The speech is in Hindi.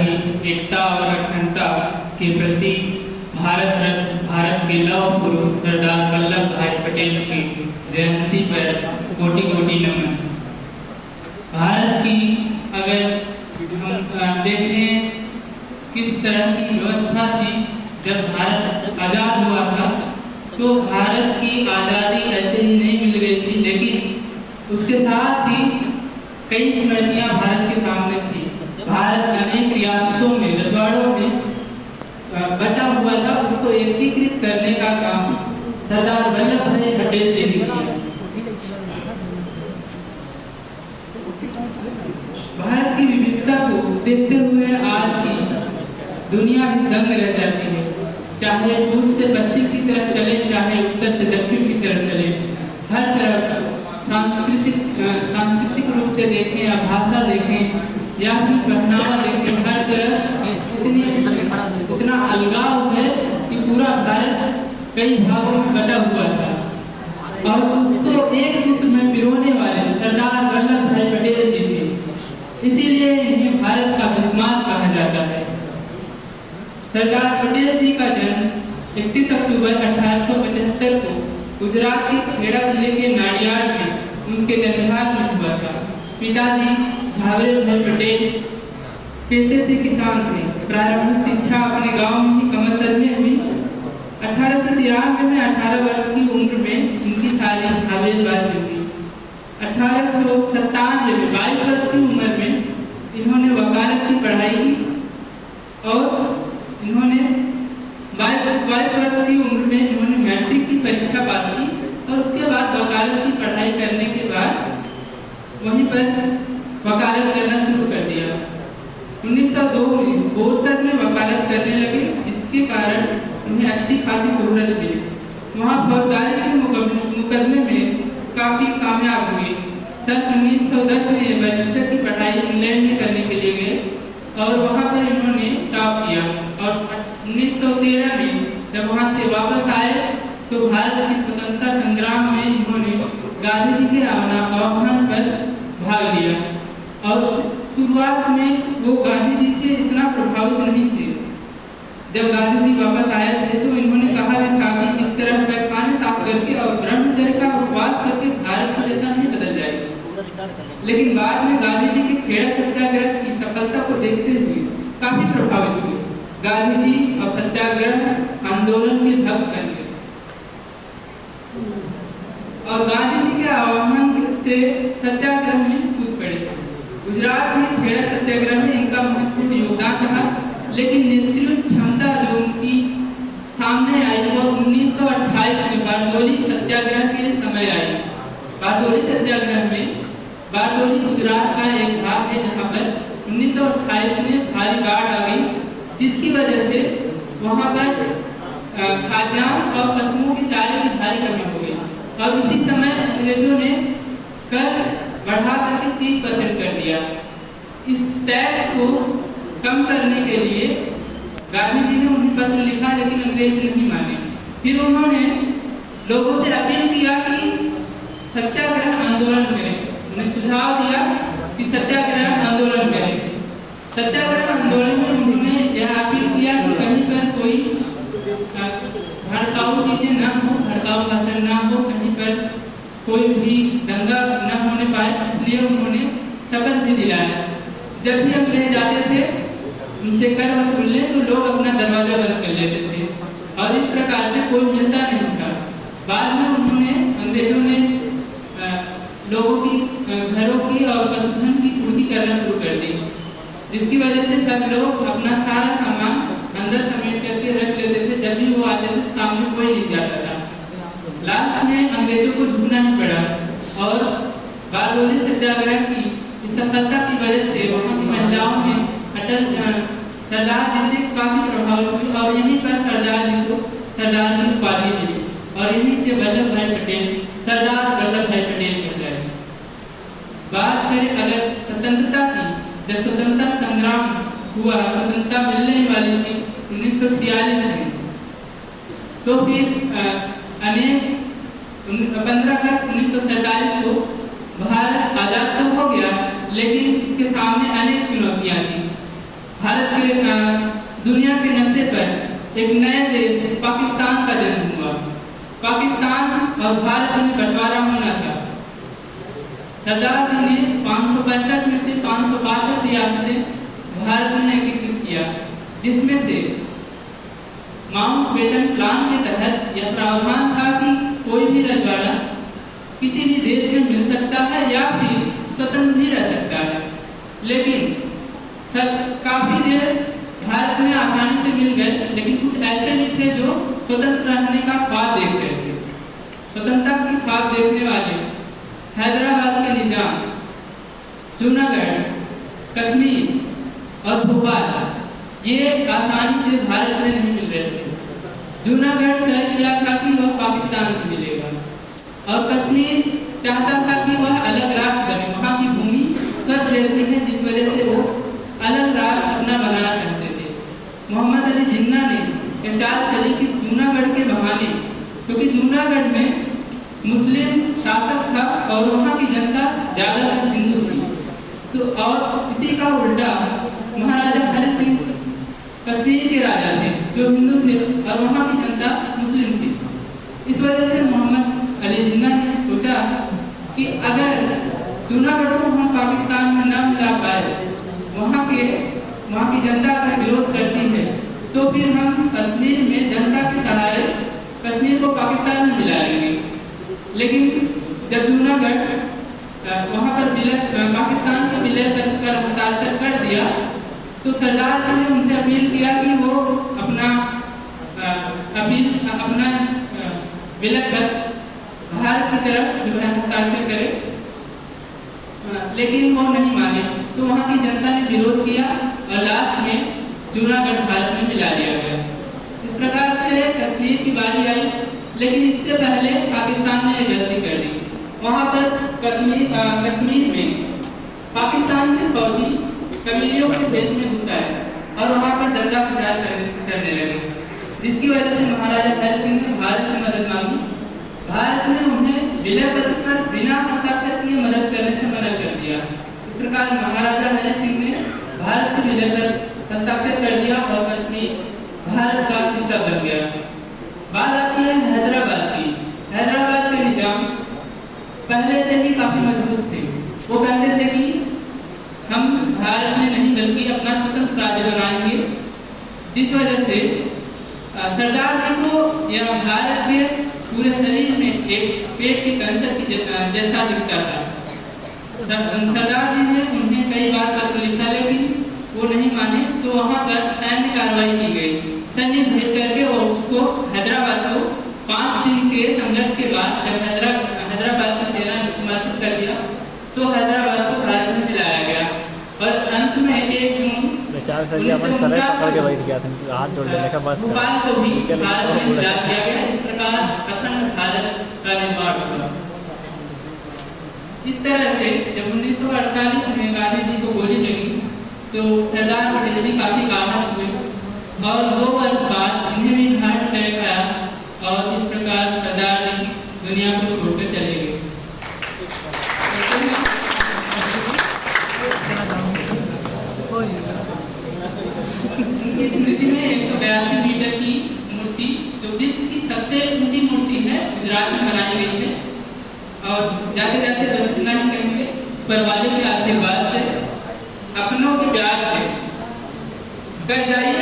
की एकता और अखंडता के प्रति भारत के लौह पुरुष सरदार वल्लभ भाई पटेल की जयंती पर कोटि कोटि नमन। भारत की अगर हम देखें किस तरह की व्यवस्था थी जब भारत आजाद हुआ था, तो भारत की आज़ादी ऐसे ही नहीं मिल गई थी, लेकिन उसके साथ ही कई चुनौतियां भारत के सामने थी। भारत अनेक रियासतों में, रजवाड़ों में बटा हुआ था, उसको एकीकृत करने का काम सरदार वल्लभ भाई पटेल जी ने किया। भारत की विविधता को देखते हुए आज की दुनिया भी दंग रह जाती है। चाहे पूर्व से पश्चिम की तरफ चले, चाहे उत्तर से दक्षिण की तरफ चले, हर तरफ सांस्कृतिक रूप से देखें या भाषा देखें या फिर पहनावा देखें, हर तरफ इतना अलगाव है कि पूरा भारत कई भागों में बटा हुआ था और उसको एक सूत्र में पिरोने वाले सरदार वल्लभ भाई पटेल जी थे। इसीलिए इन्हें भारत का बिस्मार्क कहा जाता है। सरदार पटेल जी का जन्म 31 अक्टूबर 1875 को गुजरात के खेड़ा जिले के नाडियाड में उनके जन्मस्थान में हुआ था। पिताजी झावेर भाई पटेल पेशे से किसान थे। प्रारंभिक शिक्षा अपने गांव में ही कमरसर में हुई। 1893 में 18 वर्ष की उम्र में उनकी शादी झावेर से हुई। 1897 में 22 वर्ष की उम्र में इन्होंने वकालत की पढ़ाई की और इन्होंने 22 वर्ष की उम्र में इन्होंने मैट्रिक की परीक्षा पास की और उसके बाद वकालत की पढ़ाई करने के बाद वहीं पर वकालत करना शुरू कर दिया। 1902 में बोस्टन में वकालत करने लगे, जिसके कारण उन्हें अच्छी खासी शोहरत मिली। वहाँ फौजदारी के मुकदमे में काफी कामयाब हुए। सन 1910 में बैरिस्टर की पढ़ाई इंग्लैंड में करने के लिए गए और वहाँ पर इन्होंने टॉप किया और 1913 में जब वहाँ से वापस आए तो भारत की स्वतंत्रता संग्राम में इन्होंने गांधी जी के आह्वान पर भाग लिया और शुरुआत में वो गांधी जी से इतना प्रभावित नहीं थे। जब गांधी जी वापस आए थे तो इन्होंने कहा भी था कि इस तरह पैखाने साफ करके और ब्रह्मचर्य का उपवास करके भारत की दशा नहीं बदल जाएगी। लेकिन बाद में गांधी जी के खेड़ा सत्याग्रह की सफलता को देखते हुए काफी प्रभावित हुए। गांधी जी और सत्याग्रह आंदोलन के भक्त बन गए और गांधी जी के आह्वान से सत्याग्रह में कूद पड़े। गुजरात में खेड़ा सत्याग्रह में इनका महत्वपूर्ण योगदान रहा, लेकिन नेतृत्व क्षमता जो उनकी सामने आई वो 1928 में बारडोली सत्याग्रह के समय आई। बारडोली सत्याग्रह में बारडोली गुजरात का एक भाग है जहाँ पर 1928 में भारी बाढ़ आ गई, जिसकी वजह से वहाँ पर खाद्यान्न और पशुओं की चारे की भारी कमी हो गई और उसी समय अंग्रेजों ने कर बढ़ा करके 30% कर दिया। इस टैक्स को कम करने के लिए गांधी जी ने उन्हें पत्र लिखा, लेकिन अंग्रेज नहीं माने। फिर उन्होंने लोगों से अपील किया कि सत्याग्रह आंदोलन करें। उन्हें सुझाव दिया कि सत्याग्रह आंदोलन करें। सत्याग्रह आंदोलन में उन्होंने यह अपील किया कि कहीं पर कोई भड़काऊ चीजें न हो, भड़काऊ भाषण न हो, कहीं पर कोई भी दंगा न होने पाए, इसलिए उन्होंने शपथ भी दिलाया। जब भी अंग्रेज जाते थे उनसे कर वसूलने तो लोग अपना दरवाजा बंद कर लेते थे और इस प्रकार से कोई मिलता नहीं था। बाद में उन्होंने अंग्रेजों ने लोगों की घरों की और पशुधन की पूर्ति करना शुरू कर दी, जिसकी वजह से सब लोग अपना सारा सामान अंदर समेट करके रख लेते थे। जब भी वो आते थे सामने कोई नहीं जाता था। लास्ट में अंग्रेजों को झुकना ही पड़ा और बारडोली सत्याग्रह की इस सफलता की वजह से वहाँ की महिलाओं ने सरदार जी से काफी प्रभावित हुई और यहीं पर सरदार जी को सरदार की उपाधि मिली और यहीं से वल्लभ भाई पटेल सरदार वल्लभ भाई पटेल बन गए। बात करें अगर स्वतंत्रता की, जब स्वतंत्रता संग्राम हुआ, स्वतंत्रता मिलने वाली थी 1946 में, तो फिर 15 अगस्त 1947 को भारत आजाद तो हो गया, लेकिन इसके सामने अनेक चुनौतियां थी। भारत के दुनिया के नक्शे पर एक नए देश पाकिस्तान का जन्म हुआ। पाकिस्तान और भारत में बंटवारा होना था। सरदार जी ने 565 में से 562 रियासतें भारत में एकीकृत किया, जिसमें से माउंटबेटन प्लान के तहत यह प्रावधान था कि कोई भी रजवाड़ा किसी भी देश में मिल सकता है या फिर स्वतंत्र भी रह सकता है। लेकिन काफी देश भारत में आसानी से मिल गए, लेकिन कुछ ऐसे भी थे जो स्वतंत्र रहने का ख्वाब देख रहे थे। स्वतंत्रता की ख्वाब देखने वाले हैदराबाद के निजाम, जूनागढ़, कश्मीर और भोपाल ये आसानी से भारत में नहीं मिल रहे थे। जूनागढ़ तय किया था कि वह पाकिस्तान से मिलेगा और कश्मीर चाहता था कि वह अलग राज्य बने। वहाँ की भूमि स्वच्छ जैसी है, जिस वजह से वो अलग राज्य अपना बनाना चाहते थे। मोहम्मद अली जिन्ना ने यह चाल चली कि जूनागढ़ के बहाने, क्योंकि जूनागढ़ में मुस्लिम शासक था और वहाँ की जनता ज्यादातर हिंदू थी, तो और इसी का उल्टा महाराजा हरि सिंह कश्मीर के राजा थे जो हिंदू थे और वहाँ की जनता मुस्लिम थी। इस वजह से मोहम्मद अली जिन्ना ने सोचा कि अगर जूनागढ़ को हम पाकिस्तान में न मिला पाए, वहाँ की जनता का विरोध करती है, तो फिर हम कश्मीर में जनता के सहारे कश्मीर को पाकिस्तान में मिला लेंगे। लेकिन जब जूनागढ़ वहाँ पर पाकिस्तान के विलय पर हस्ताक्षर कर दिया, तो सरदार जी ने उनसे अपील किया कि वो अपना विलय पर भारत की तरफ जो है हस्ताक्षर करे, लेकिन वो नहीं माने। तो वहाँ की जनता ने विरोध किया और लास्ट में जूनागढ़ भारत में मिला दिया गया। इस प्रकार से कश्मीर की बारी आई, लेकिन इससे पहले पाकिस्तान ने गलती कर दी। वहाँ पर कश्मीर में पाकिस्तान के फौजी कबीलियों के देश में घुस आए और वहाँ पर दंगा फसाद करने लगे, जिसकी वजह से महाराजा हरि सिंह ने भारत से मदद मांगी। भारत ने उन्हें विलय पत्र पर बिना हस्ताक्षर किए मदद करने से मना कर दिया। इस प्रकार महाराजा हरि सिंह ने भारत के विलय पर हस्ताक्षर कर दिया और कश्मीर भारत का हिस्सा बन गया। बात आती है हैदराबाद की। हैदराबाद के निजाम पहले से ही काफी मजबूत थे। वो कहते थे कि हम भारत में नहीं बल्कि अपना स्वतंत्र राज्य बनाएंगे, जिस वजह से सरदार जी को यह भारत के पूरे शरीर में एक पेट के कैंसर की जैसा दिखता था। सरदार जी ने उन्हें कई बार पत्र लिखा, लेकिन वो नहीं माने, तो वहाँ पर सैन्य कार्रवाई की गई। सैन्य भेज करके और उसको हैदराबाद को 5 दिन के संघर्ष के बाद जब हैदराबाद की सेना ने समर्पित कर दिया, तो हैदराबाद को भारत में मिलाया गया और अंत में 1 जून हाथ जोड़ लेने का बस भोपाल को भी भारत में मिला दिया गया। इस प्रकार अखंड भारत का निर्माण हुआ। इस तरह से जब 1948 में गांधी जी को गोली लगी, तो सरदार पटेल जी काफी आहत हुए और 2 वर्ष बाद इन्हें भी हार्ट अटैक आया और इस प्रकार सरदार जी दुनिया को छोड़कर चले गए। उनकी स्मृति में 182 मीटर की मूर्ति, जो विश्व की सबसे ऊंची मूर्ति है, गुजरात में बनाई गई है। और जाते जाते बस इतना ही कहेंगे, ऊपर वाले के आशीर्वाद से, अपनों के प्यार से, कर जाइए